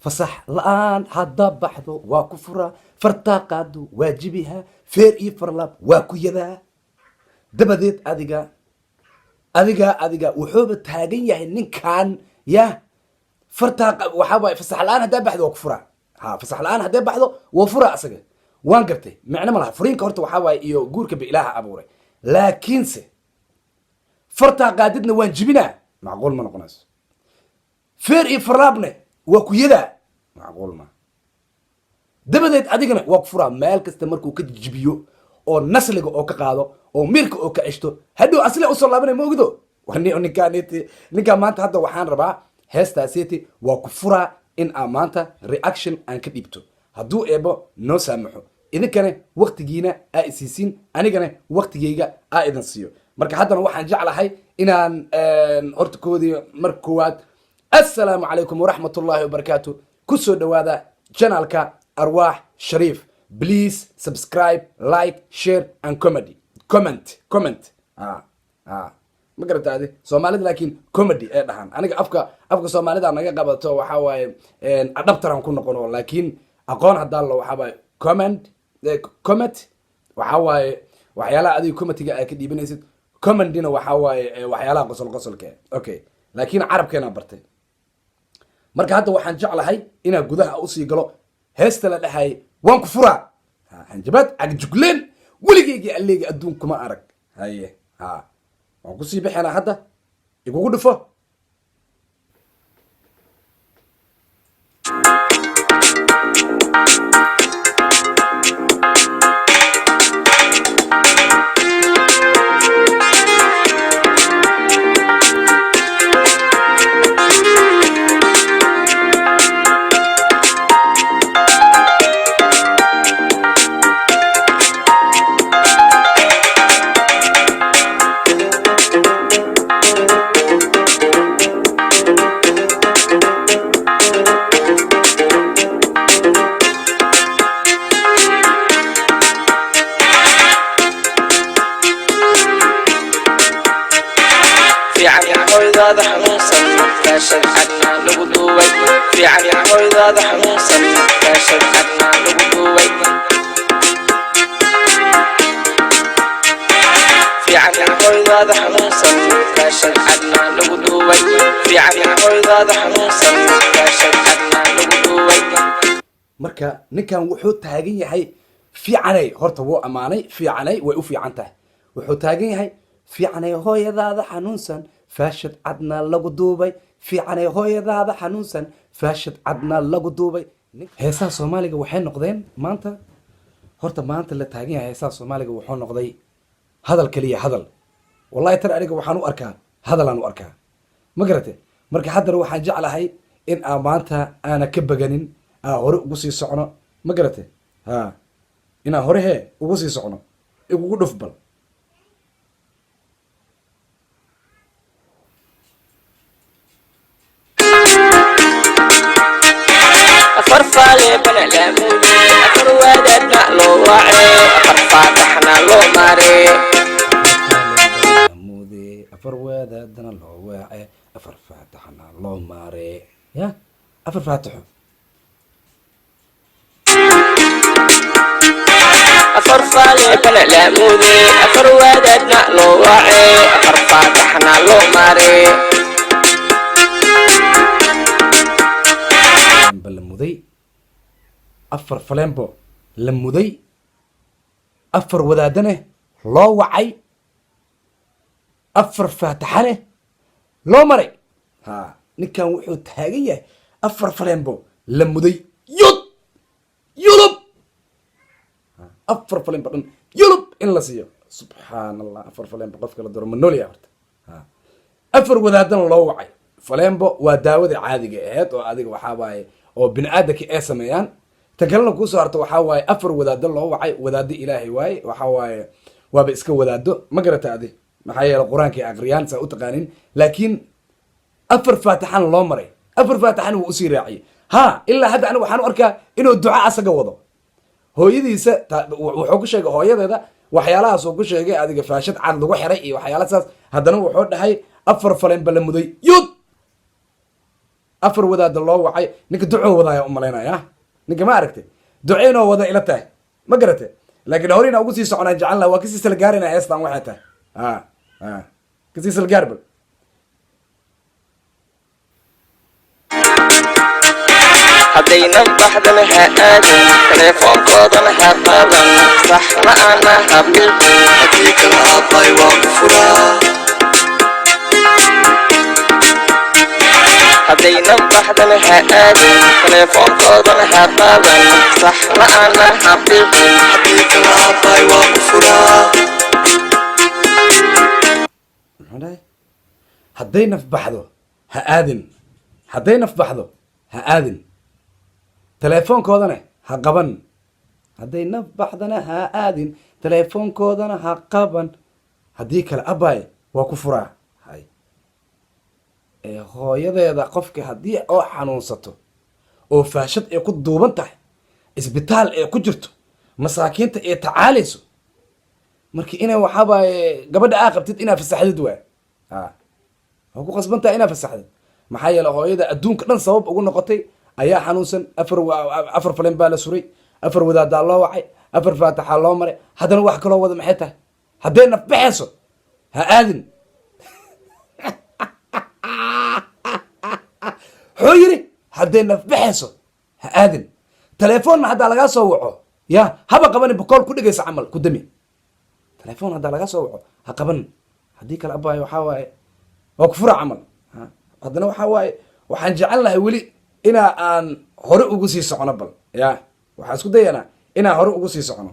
fasax la'aan hadda baxdo waa ku furaa fartaa qaado waajibiha feer iyo farlaab waa ku yadaa dabadeed adiga wuxuuba taagan yahay ninkan ya fartaa waxaa waaye fasax la'aan haddaa baxdo waa ku furaa ha fasax la'aan haddee baxdo waa furaa asaga waan gartay micno ma laha furiinka horta waxaa waaye iyo guurka ba ilaaha abuuray laakiinse fartaa qaadidna waan jibinaa macquul ma noqonayso feer iyo farlaabne waa ku yadaa macquul ma dabadeed adigana waa ku furaa meel kasta markuu ka jibiyo oo nasliga oo ka qaado oo miirka oo ka ceshto hadhow asle usoo laabanay ma ogdo ninkaa maanta hadda waxaan rabaa heestaaseti waa ku furaa in aan maanta reaction aan ka dhiibto hadduu eebo noo saamaxo idinkana waktigiina aa isiisiin anigana waktigayga aa idin siiyo marka haddana waxaan jeclahay inaan horta koodii marka koowaad assalaamu calaykum waraxmat ullaahi wabarakaatu kusoo dhawaada janalka arwaax shariif please subscribe like share and comment ma garataade soomaalida laakiin comedy ee dhahan aniga afka soomaalida naga qabato waxaa waaye adhabtaran ku noqono laakiin aqoon hadaa lo waxaa waaye comment waxaa waaye waxyaalaha adiga comediga aad ka dhiibanaysid comedina waxaa waaye waxyaalaha qosolka okay laakiin carabkeena bartay marka hadda waxaan jeclahay inaan gudaha usii galo heesta la dhahay waan ku furaa hanjabaad agjugleen weligeygii alleegi adduun kuma arag haye waan kusii bixinaa hadda igugu dhufo هذا حنوصل كاشف عنا لقدوي في عنا هذا حنوصل كاشف عنا لقدوي في عنا هذا حنوصل كاشف عنا لقدوي في عنا هذا حنوصل كاشف عنا لقدوي marka ninkan wuxuu taagan yahay fiicanay horta wuu amaanay fiicanay way u fiican tahay wuxuu taagan yahay fiicanay hooyadaada xanuunsan faashad cadna lagu duubay fiicanay hooyadaada xanuunsan faashad cadna lagu duubay heesaha soomaaliga waxay noqdeen maanta horta maanta la taagan yahay heesaha soomaaliga wuxuu noqday hadal kaliya hadal wallahi tar aniga waxaan u arkaa hadalaan u arkaa ma garate marka haddana waxaan jeclahay in aan maanta aana ka baganin aan hore ugu sii socno ma garate inaan hore ugu sii socno igugu dhuf bal فرفالي بلا لامودي أفروادتنا لو وعي أفرفاتحنا لو ماري أفروادتنا لو وعي أفرفاتحنا لو ماري يا أفرفاتحو أفرفالي بلا لامودي أفروادتنا لو وعي أفرفاتحنا لو ماري lamuday afar falembo la muday afar wadaadane loo wacay afar faataxane loo maray ninkan wuxuu taagan yahay afar falembo la muday yulub afar falembo dhan yulub in la siiyo subxaan allah afar falembo qofka la doro manolya horta afar wadaadana loo wacay falembo waa daawada caadiga aheyd oo adiga waxaa waaye oo bini aadamka ay sameeyaan tan kalena kusoo harto waxaa waaye afar wadaado loo wacay wadaado ilaahay waaye waxaa waaye waaba iska wadaado ma garata adi maxaa yeele qur-aanka ay aqriyaan saa u taqaanin laakiin afar faatixan loo maray afar faatixan wuu usii raaciyay ilaa hadda aniga waxaan u arkaa inuu duca asaga wado hooyadiisa wuxuu ku sheegay hooyadeeda waxyaalahaas uu ku sheegay adiga faashad cad lagu xiray iyo waxyaala saas haddana wuxuu dhahay afar faleen bala muday afar wadaada loo wacay ninka ducoo wadaya umalaynaya ninka ma aragtay duceynoo wada ila tahay ma garate laakiin horina ugu sii soconaan jecel laha waa kasii salgaarina heestan waxay tahay kasii salgaar bal haddaynan baxdan ha aadin teleefoonkoodana ha qaadan sax la'aana ha bilqin haddii kala aabay waa ku furaa haddaynan baxdan ha aadin teleefoonkoodana ha qaadan sax la'aana ha bilqin haddii kala aabay waa ku furaa hadday naf baxdo ha aadin hadday naf baxdo ha aadin teleefoonkoodana ha qaban hadday naf baxdana ha aadin teleefoonkoodana ha qaban haddii kale abaay waa ku furaa hay hooyadeeda qofka haddii oo xanuunsato oo faashad ay ku duuban tahay isbitaal ay ku jirto masaakiinta ay tacaalayso marka inay waxaabaaye gabadha aa qabtid inaa fasaxdid waay waa ku qasban tahay inaa fasaxdid maxaa yeele hooyada adduunka dhan sabab ugu noqotay ayaa xanuunsan afar falen baa la suray afar wadaadaa loo wacay afar faataxaa loo maray haddana wax kaloo wada maxay tahay hadday naf baxayso ha aadin wuxuu yidhi hadday naf baxayso ha aadin telefoonna haddaa lagaa soo waco ya haba qabani bokool ku dhigaysa camal ku dami telefoon haddaa lagaa soo waco ha qaban haddii kale abaayo waxaa waaye waa ku fura camal haddana waxaa waaye waxaan jecel lahay weli inaa aan hore ugu sii socono bal ya waxaan isku dayanaa inaan hore ugu sii socono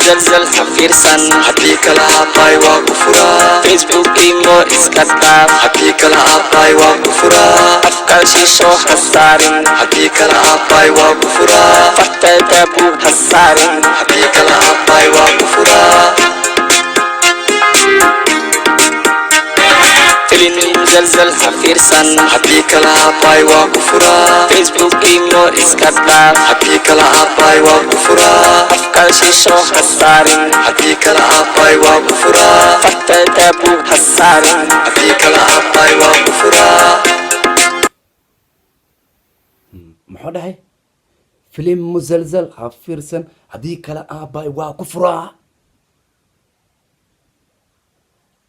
zalzal ha fiirsan haddii kala aabay waa ku furaa facebook imo iska dhaaf haddii kala aabay waa ku furaa afkaan shiisho ha saarin haddii kala aabay waa ku furaa farteeda buug ha saarin haddii kala aabay waa ku furaa zalzal ha fiirsan haddii kala aabay waa ku furaa facebook imo iska dhaaf haddii kala aabay waa ku furaa afkaan shiisho ha saarin haddii kala aabay waa ku furaa farteeda buug ha saarin haddii kala aabay waa ku furaa muxuu dhahay filim musalsal ha fiirsan haddii kala aabay waa ku furaa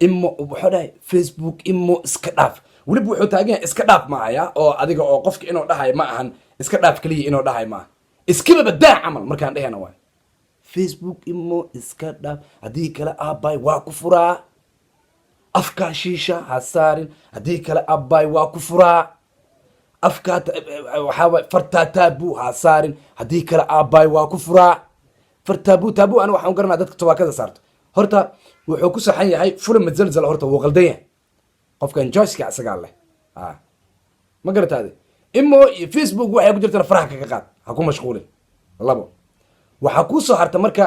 imo wuxuu dhahay facebook imo iska dhaaf weliba wuxuu taagan yahay iska dhaaf maaya oo adiga oo qofka inuu dhahay ma ahan iska dhaaf keliya inuu dhahay maaha iskaba badaa camal markaan dhehana waay facebook imo iska dhaaf haddii kale aabay waa ku furaa afkaa shiisha ha saarin haddii kale aabay waa ku furaa afkaa waxaa waay fartaa taabuu ha saarin haddii kale aabay waa ku furaa far taabuu aniga waxaan garanaa dadka tabaakada saarto horta wuxuu ku saxan yahay fula mazalzal horta wuu qaldan yahay qofkan joyceka isagaa leh ma garataade imo iyo facebook waxay ku jirtana faraha kaga qaad ha ku mashquulin labo waxaa kuu soo harta marka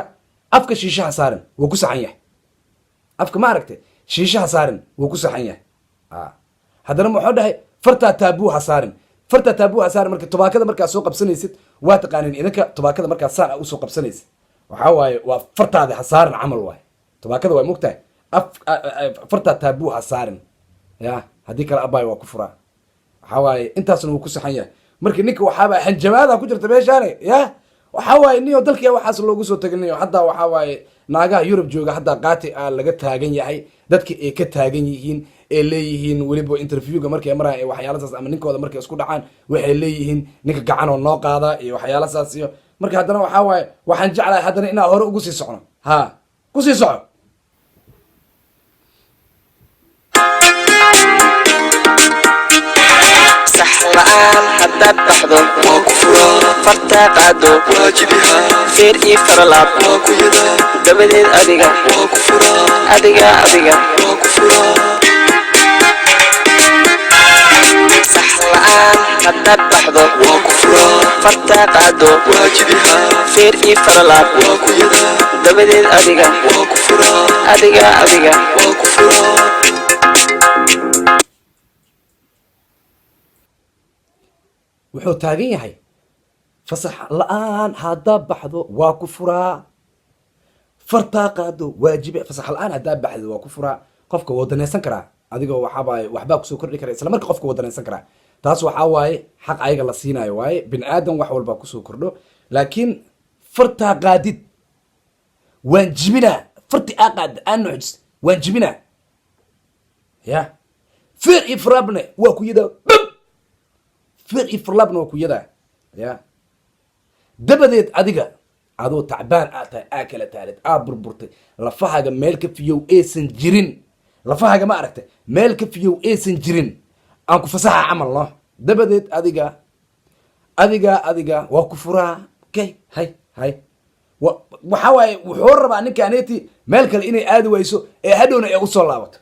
afka shiishaha saaran wuu ku saxan yahay afka ma aragtay shiishaha saaran wuu ku saxan yahay haddana muxuu dhahay fartaa taabuu ha saarin fartaa taabuu ha saarin marka tubaakada markaad soo qabsanaysid waa taqaanin idinka tubaakada markaad saan usoo qabsanaysid waxaa waaye waa fartaada ha saarin camal waaye tubaakada waa mogtahay fartaa taabuu ha saarin ya haddii kale abaay waa ku furaa waxaa waaye intaasna wuu ku saxan yahay marka ninka waxaaba hanjamaada ku jirta meeshaane ya waxaa waaye niyo dalkii waxaas loogu soo taganiyo haddaa waxaa waaye naagaha yurub jooga haddaa qaati a laga taagan yahay dadka ay ka taagan yihiin ee leeyihiin weliba interviewga markay maraan ee waxyaalasaas ama ninkooda markay isku dhacaan waxay leeyihiin ninka gacanoo noo qaada iyo waxyaalasaas iyo marka haddana waxaa waaye waxaan jeclahay haddana inaa hore ugu sii socno ha ku sii soco la'aan haddaad baxdo waa ku furaa fartaa qaado waajibiha feer ii faralaab waa ku yadaa dabadeed adiga waa ku furaa adiga waa ku furaa sax la'aan haddaad baxdo waa ku furaa fartaa qaado waajibiha feer ii faralaab waa ku yadaa dabadeed adiga waa ku furaa adiga waa ku furaa wuxuu taagan yahay fasax la-aan haddaa baxdo waa ku furaa fartaa qaado waajibe fasax la-aan haddaa baxdo waa ku furaa qofka waa danaysan karaa adigoo waxaabaaye waxbaa kusoo kordhi kara isla marka qofka waa danaysan karaa taas waxaa waaye xaq ayaga la siinayo waaye bin aadan wax walbaa kusoo kordho laakiin fartaa qaadid waan jibinaa farti aa qaada aan nuxjis waan jibinaa ya feer iyo farlaabne waa ku yadaa bab feer iyo farlaabna waa ku yadaa ya dabadeed adiga adoo tacbaan aad tahay aa kala taalid aa burburtay lafahaga meel ka fiyow aysan jirin lafahaga ma aragtay meel ka fiyow aysan jirin aan ku fasaxa camal no dabadeed adiga waa ku furaa kay hay waxaa waaye wuxuu rabaa ninkaaneti meel kale inay aadi wayso ee hadhowna ee usoo laabato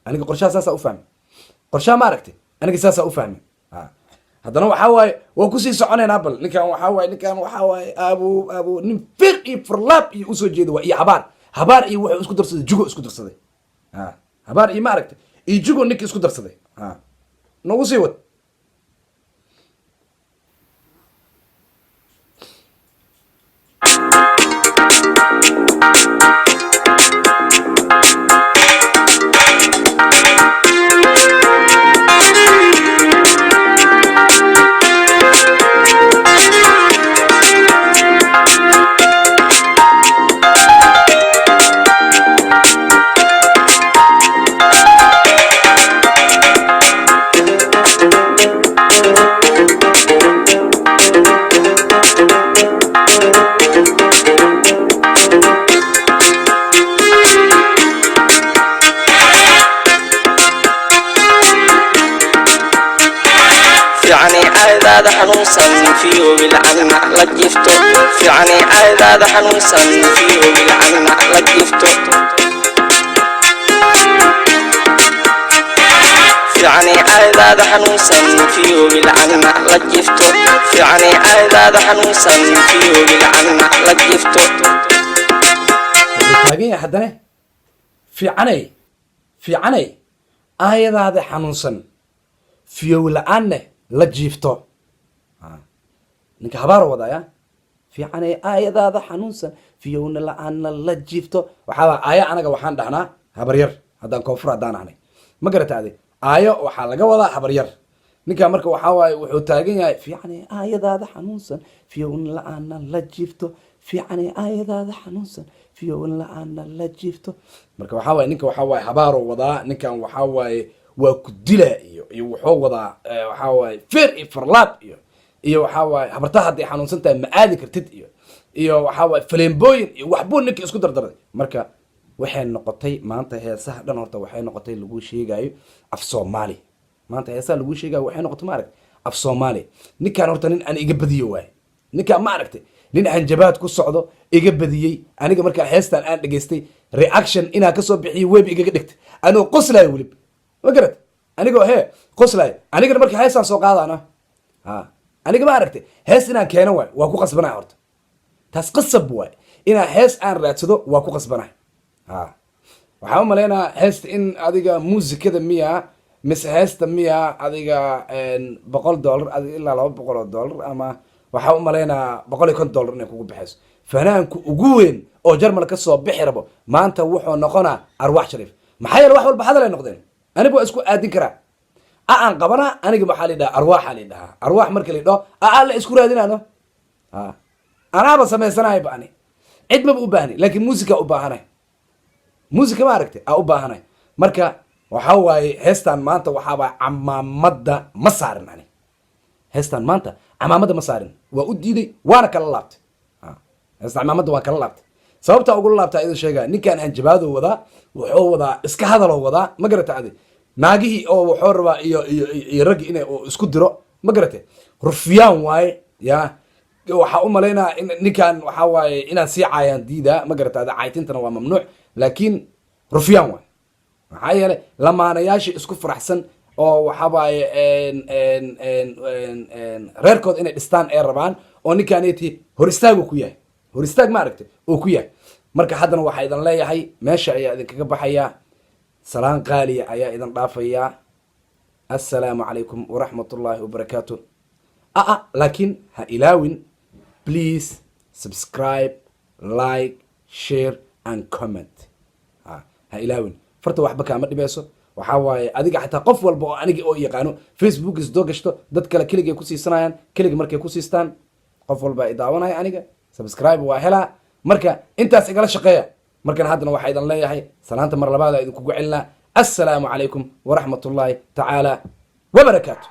aniga qorshaha saasaa ufahmay qorshaha ma aragtay aniga saasaa ufahmay haddana waxaa waaye waa kusii soconaynaa bal ninkan waxaa waaye abu nin fir iyo farlaab iyo usoo jeeda waa iyo habaar iyo wuxuu isku darsaday jugo isku darsaday habaar iyo ma aragtay iyo jugo ninka isku darsaday nagu sii wad عيداد حنوسا فيه بالعنا لجفته في عني عيداد حنوسا فيه بالعنا لجفته في عني عيداد حنوسا فيه بالعنا لجفته في عني عيداد حنوسا فيه بالعنا لجفته تاجين حدنا في عني عيداد حنوسا فيه بالعنا la jiifto ninka habaar wadaya fiicanay aayadaada xanuunsan fiyowna la-aana la jiifto waxaa aaya anaga waxaan dhahnaa habaryar haddaan koonfur haddaan ahnay ma garataade aayo waxaa laga wadaa habaryar ninkaa marka waxaa waaye wuxuu taagan yahay fiicanay aayadaada xanuunsan fiyowna la-aana la jiifto fiicanay aayadaada xanuunsan fiyowna la-aana la jiifto marka waxaa waaye ninka waxaa waaye habaaroo wadaa ninkan waxaa waaye waa ku dila iyo wuxuu wadaa waxaa waaye feer iyo farlaab iyo waxaa waaye habartaa hadday xanuunsan tahay ma aadi kartid iyo waxaa waaye faleembooyin iyo waxbuu ninka isku dardarday marka waxay noqotay maanta heesaha dhan horta waxay noqotay lagu sheegayo af soomaali maanta heesaha lagu sheegayo waxay noqotay ma aragtay af soomaali ninkaan horta nin aan iga badiyo waaye ninkaan ma aragtay nin hanjabaad ku socdo iga badiyey aniga markaa heestan aan dhegaystay reaction inaa kasoo bixiyo web igaga dhigtay anoo qoslayo welib ma garat anigoo qoslayo anigana marka heestaan soo qaadana aniga ma aragtay hees inaan keeno waay waa ku qasbanay horta taas qasab waay inaa hees aan raadsado waa ku qasbanay waxaan u malaynaa heesta in adiga muusikada miya mise heesta miya adiga $100 adiga ilaa $200 ama waxaan u malaynaa $150 inay kugu baxayso fanaanku ugu weyn oo jarmal ka soo bixi rabo maanta wuxuu noqonaa arwaax shariif maxaa yeele wax walba hadal ay noqdeen aniga waa isku aadin karaa aan qabanaa aniga maxaa la yidhaha arwaaxa la yidhahaa arwaax marka la yidhaho la isku raadinaano anaaba samaysanahay bani cid maba u baahni laakiin musica u baahanay musica ma aragtay u baahanay marka waxaa waaye heestan maanta waxaaba camaamada ma saarin ani heestan maanta camaamada ma saarin waa u diiday waana kala laabtay heesta camaamada waan kala laabtay sababta ugula laabtaa idin sheegaa ninkaan hanjabaado wadaa wuxuu wadaa iska hadaloo wadaa ma garata adi naagihii oo wuxuu rabaa iyo raggi inay isku diro ma garate rufyaan waaye ya waxaa u malaynaa ninkaan waxaa waaye inaan sii caayaan diidaa ma garata adi caaytintana waa mamnuuc laakiin rufyaan waaye maxaa yeelay lamaanayaashii isku faraxsan oo waxaa waaye reerkood inay dhistaan ay rabaan oo ninkaaneti hor istaagu ku yahay hor istaag ma aragtay oo ku yahay marka haddana waxaa idin leeyahay meesha ayaa idinkaga baxayaa salaan qaaliya ayaa idin dhaafayaa assalaamu calaykum waraxmatullaahi wabarakaatu laakiin ha ilaawin please subscribe like share and comment. ha ilaawin farta waxba kaama dhibeyso. waxaa waaye adiga xataa qof walba oo aniga oo yaqaano facebook isdoo gashto dad kale keligay ku siisanayaan, keligi markay ku siistaan qof walba i daawanaya aniga subscribe waa helaa. marka intaas igala shaqeeya. markan haddana waxaa idan leeyahay salaanta mar labaada idinkugu celinaa. assalaamu calaykum waraxmatullaahi tacaala wabarakaatu.